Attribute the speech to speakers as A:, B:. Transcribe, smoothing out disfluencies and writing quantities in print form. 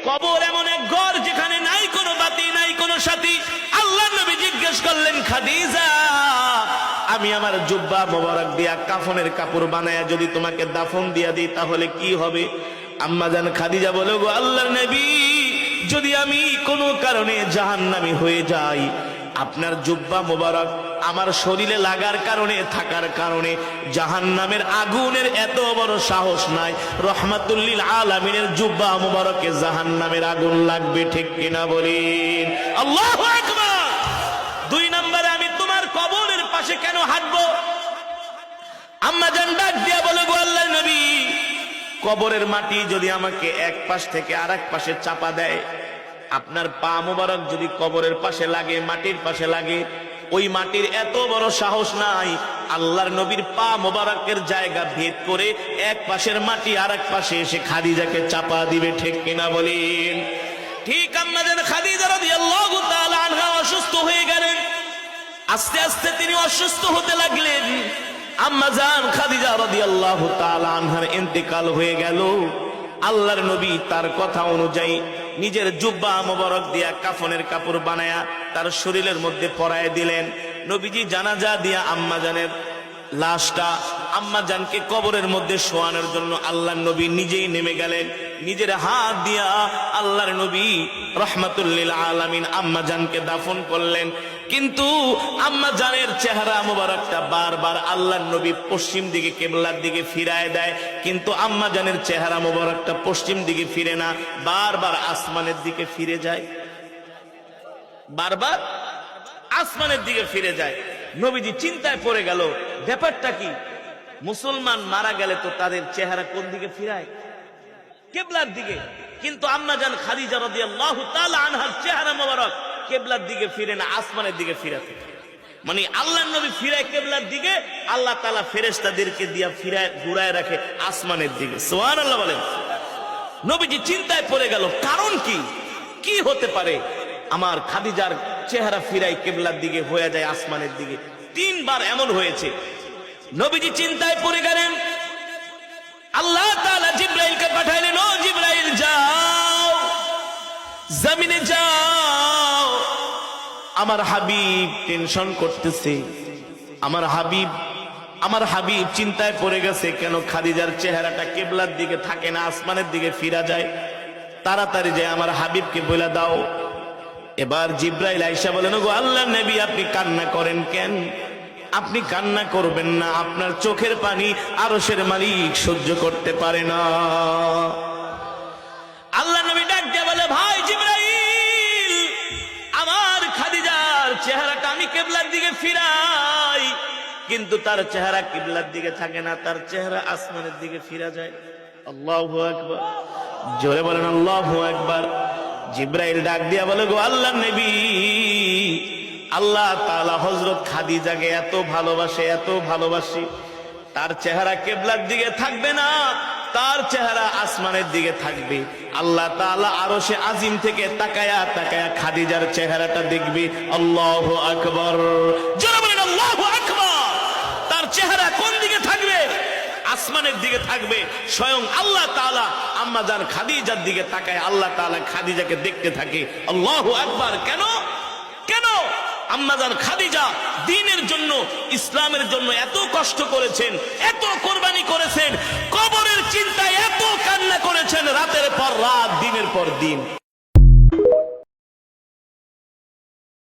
A: কবর এমন এক ঘর যেখানে নাই কোনো বাতি, নাই কোনো সাথী। আল্লাহর নবী জিজ্ঞেস করলেন, খাদিজা, আমি আমার জুব্বা মোবারক দিয়া কাফনের কাপড় বানায়া যদি তোমাকে দাফন দিয়া দিই তাহলে কি হবে? আম্মা জান খাদিজা বলে, গো আল্লাহর নবী, যদি আমি কোনো কারণে জাহান্নামী হয়ে যাই, আপনার জুব্বা মোবারক আমার শরীরে লাগার কারণে, থাকার কারণে জাহান্নামের আগুনের এত বড় সাহস নাই। রহমাতুল লিল আলামিনের জুব্বা মোবারকে জাহান্নামের আগুন লাগবে, ঠিক কিনা বলেন? আল্লাহু আকবার। 2 নম্বরে, আমি তোমার কবরের পাশে কেন হাঁটবো? আম্মা জান ডাক দিয়া বলে, গো আল্লাহর নবী, কবরের মাটি যদি আমাকে এক পাশ থেকে আরেক পাশে চাপা দেয়, আপনার পা মোবারক যদি কবরের পাশে লাগে, মাটির পাশে লাগে, ওই মাটির এত বড় সাহস নাই আল্লাহর নবীর পা মোবারকের জায়গা ভেদ করে এক পাশের মাটি আরেক পাশে এসে খাদিজাকে চাপা দিবে, ঠিক কিনা বলেন? ঠিক আম্মা জান খাদিজা রাদিয়াল্লাহু তাআলা আনহা অসুস্থ হয়ে গেলেন। আস্তে আস্তে তিনি অসুস্থ হতে লাগলেন। আম্মা জান খাদিজা রাদিয়াল্লাহু তাআলা আনহার ইন্তেকাল হয়ে গেল। আল্লাহর নবী তার কথা অনুযায়ী নিজের জুব্বা মোবারক দিয়া কাফনের কাপড় বানায়া তার শরীরের মধ্যে পরায় দিলেন। নবীজি জানাজা দিয়া আম্মা জানের লাশটা আম্মা জানকে কবরের মধ্যে শোয়ানোর জন্য আল্লাহর নবী নিজেই নেমে গেলেন। নিজের হাত দিয়া আল্লাহর নবী রহমাতুল লিল আলামিন আম্মা জানকে দাফন করলেন। কিন্তু আম্মা জানের চেহারা মোবারকটা বারবার আল্লাহর নবী পশ্চিম দিকে, কিবলার দিকে ফিরায় দেয়, কিন্তু আম্মা জানের চেহারা মোবারকটা পশ্চিম দিকে ফিরে না, বারবার আসমানের দিকে ফিরে যায়, বারবার আসমানের দিকে ফিরে যায়। নবীজি চিন্তায় পড়ে গেল, ব্যাপারটা কি? মুসলমান মারা গেলে তো তাদের চেহারা কোন দিকে ফিরায়? কিবলার দিকে। কিন্তু আম্মা জান খাদিজা রাদিয়াল্লাহু তাআলা আনহার চেহারা মোবারক কিবলার দিকে ফিরে না, আসমানের দিকে ফিরে থাকে। মানে আল্লাহর নবী ফিরায় কিবলার দিকে, আল্লাহ তাআলা ফেরেশতাদেরকে দিয়া ফিরায় ঘুরায় রাখে আসমানের দিকে। সুবহানাল্লাহ বলেন। নবীজি চিন্তায় পড়ে গেল, কারণ কি? কি হতে পারে আমার খাদিজার চেহারা ফিরাই কিবলার দিকে, হয়ে যায় আসমানের দিকে? 3 বার এমন হয়েছে। নবীজি চিন্তায় পড়ে গেলেন। আল্লাহ তাআলা জিবরাইলকে পাঠাইলেন, ও জিবরাইল, যাও জমিনে যাও, আমার হাবিব টেনশন করতেছে, আমার হাবিব চিন্তায় পড়ে গেছে, কেন খাদিজার চেহারাটা কিবলার দিকে থাকে না, আসমানের দিকে ফিরা যায়। তাড়াতাড়ি যায় আমার হাবিবকে বলে দাও। এবার জিবরাইল আয়েশা বলেন, গো আল্লাহর নবী, আপনি কান্না করেন কেন? আপনি কান্না করবেন না, আপনার চোখের পানি আরশের মালিক সহ্য করতে পারে না। আল্লাহর নবী ডাক দিয়ে বলে, ভাই জিবরাইল, আমার খাদিজার চেহারাটা আমি কিবলার দিকে ফিরাই, কিন্তু তার চেহারা কিবলার দিকে থাকে না, তার চেহারা আসমানের দিকে ফিরা যায়। আল্লাহু আকবার। জোরে বলেন আল্লাহু আকবার। জিবরাইল ডাক দিয়া বলে, গো আল্লাহর নবী, আল্লাহ তাআলা হযরত খাদিজাকে এত ভালোবাসে, এত ভালোবাসে, তার চেহারা কিবলার দিকে থাকবে না, তার চেহারা আসমানের দিকে থাকবে। আল্লাহ তাআলা আরশে আজিম থেকে তাকায়া তাকায়া খাদিজার চেহারাটা দেখবে। আল্লাহু আকবার। জোরে বলেন আল্লাহু আকবার। তার চেহারা কোন দিকে থাকবে? আসমানের দিকে থাকবে। স্বয়ং আল্লাহ তাআলা আম্মা জান খাদিজার দিকে তাকায়, আল্লাহ তাআলা খাদিজাকে দেখতে থাকে। আল্লাহু আকবার। কেন? কেন? আম্মা জান খাদিজা দ্বীনের জন্য, ইসলামের জন্য এত কষ্ট করেছেন, এত কোরবানি করেছেন, কবরের চিন্তায় এত কান্না করেছেন, রাতের পর রাত, দিনের পর দিন।